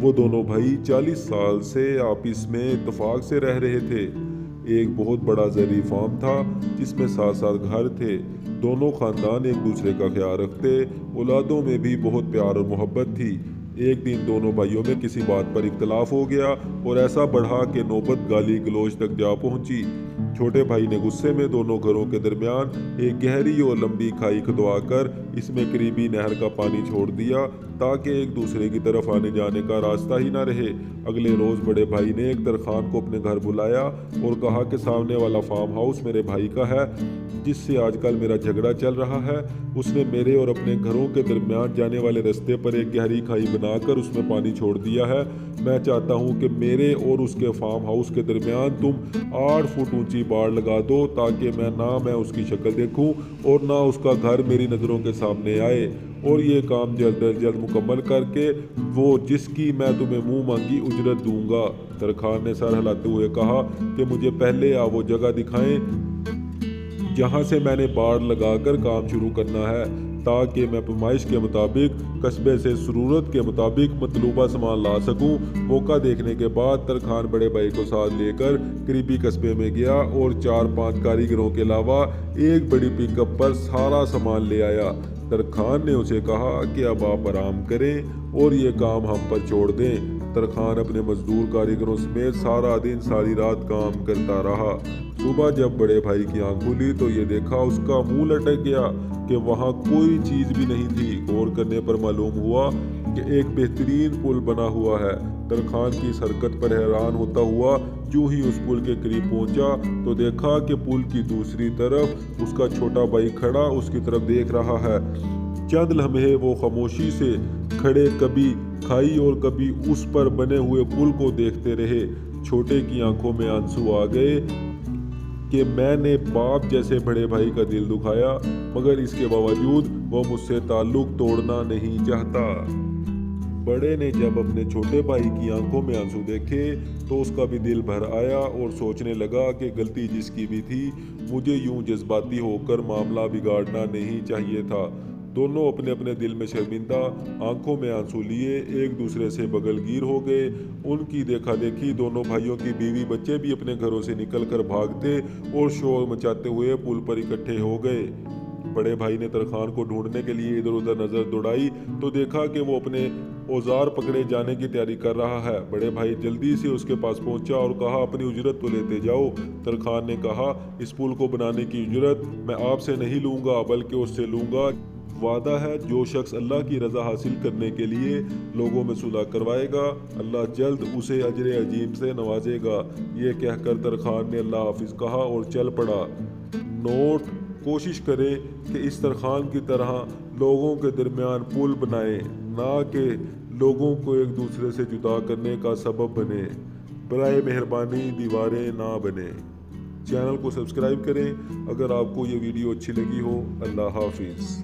وہ دونوں بھائی 40 سال سے آپس میں اتفاق سے رہ رہے تھے۔ ایک بہت بڑا زرعی فارم تھا جس میں 7 گھر تھے۔ دونوں خاندان ایک دوسرے کا خیال رکھتے، اولادوں میں بھی بہت پیار اور محبت تھی۔ ایک دن دونوں بھائیوں میں کسی بات پر اختلاف ہو گیا اور ایسا بڑھا کہ نوبت گالی گلوچ تک جا پہنچی۔ چھوٹے بھائی نے غصے میں دونوں گھروں کے درمیان ایک گہری اور لمبی کھائی کھدوا کر اس میں قریبی نہر کا پانی چھوڑ دیا تاکہ ایک دوسرے کی طرف آنے جانے کا راستہ ہی نہ رہے۔ اگلے روز بڑے بھائی نے ایک ترخان کو اپنے گھر بلایا اور کہا کہ سامنے والا فارم ہاؤس میرے بھائی کا ہے جس سے آج کل میرا جھگڑا چل رہا ہے۔ اس نے میرے اور اپنے گھروں کے درمیان جانے والے رستے پر ایک گہری کھائی بنا کر اس میں پانی چھوڑ دیا ہے۔ میں چاہتا ہوں کہ میرے اور اس کے فارم ہاؤس کے درمیان تم 8 فٹ اونچی باڑ لگا دو تاکہ میں اس کی شکل دیکھوں اور نہ اس کا گھر میری نظروں کے سامنے آئے، اور یہ کام جلد از جلد مکمل کر کے وہ جس کی میں تمہیں منہ مانگی اجرت دوں گا۔ ترخان نے سر ہلاتے ہوئے کہا کہ مجھے پہلے آپ وہ جگہ دکھائیں جہاں سے میں نے باڑ لگا کر کام شروع کرنا ہے تاکہ میں پیمائش کے مطابق قصبے سے ضرورت کے مطابق مطلوبہ سامان لا سکوں۔ موقع دیکھنے کے بعد ترخان بڑے بھائی کو ساتھ لے کر قریبی قصبے میں گیا اور 4-5 کاریگروں کے علاوہ ایک بڑی پک اپ پر سارا سامان لے آیا۔ ترخان نے اسے کہا کہ اب آپ آرام کریں اور یہ کام ہم پر چھوڑ دیں۔ ترخان اپنے مزدور کاریگروں سمیت سارا دن ساری رات کام کرتا رہا۔ صبح جب بڑے بھائی کی آنکھ کھلی تو یہ دیکھا اس کا منہ لٹک گیا کہ وہاں کوئی چیز بھی نہیں تھی۔ غور کرنے پر معلوم ہوا کہ ایک بہترین پل بنا ہوا ہے۔ ترخان کی اس حرکت پر حیران ہوتا ہوا جو ہی اس پل کے قریب پہنچا تو دیکھا کہ پل کی دوسری طرف اس کا چھوٹا بھائی کھڑا اس کی طرف دیکھ رہا ہے۔ چند لمحے وہ خاموشی سے کھڑے کبھی کھائی اور کبھی اس پر بنے ہوئے پل کو دیکھتے رہے۔ چھوٹے کی آنکھوں میں آنسو آ گئے کہ میں نے باپ جیسے بڑے بھائی کا دل دکھایا، مگر اس کے باوجود وہ مجھ سے تعلق توڑنا نہیں چاہتا۔ بڑے نے جب اپنے چھوٹے بھائی کی آنکھوں میں آنسو دیکھے تو اس کا بھی دل بھر آیا اور سوچنے لگا کہ غلطی جس کی بھی تھی، مجھے یوں جذباتی ہو کر معاملہ بگاڑنا نہیں چاہیے تھا۔ دونوں اپنے اپنے دل میں شرمندہ، آنکھوں میں آنسو لیے ایک دوسرے سے بغل گیر ہو گئے۔ ان کی دیکھا دیکھی دونوں بھائیوں کی بیوی بچے بھی اپنے گھروں سے نکل کر بھاگتے اور شور مچاتے ہوئے پل پر اکٹھے ہو گئے۔ بڑے بھائی نے ترخان کو ڈھونڈنے کے لیے ادھر ادھر نظر دوڑائی تو دیکھا کہ وہ اپنے اوزار پکڑے جانے کی تیاری کر رہا ہے۔ بڑے بھائی جلدی سے اس کے پاس پہنچا اور کہا اپنی اجرت تو لیتے جاؤ۔ ترخان نے کہا اس پل کو بنانے کی اجرت میں آپ سے نہیں لوں گا بلکہ اس سے لوں گا۔ وعدہ ہے جو شخص اللہ کی رضا حاصل کرنے کے لیے لوگوں میں صلح کروائے گا، اللہ جلد اسے اجر عظیم سے نوازے گا۔ یہ کہہ کر ترخان نے اللہ حافظ کہا اور چل پڑا۔ نوٹ: کوشش کریں کہ اس ترخان کی طرح لوگوں کے درمیان پل بنائیں، نہ کہ لوگوں کو ایک دوسرے سے جدا کرنے کا سبب بنیں۔ برائے مہربانی دیواریں نہ بنیں۔ چینل کو سبسکرائب کریں اگر آپ کو یہ ویڈیو اچھی لگی ہو۔ اللہ حافظ۔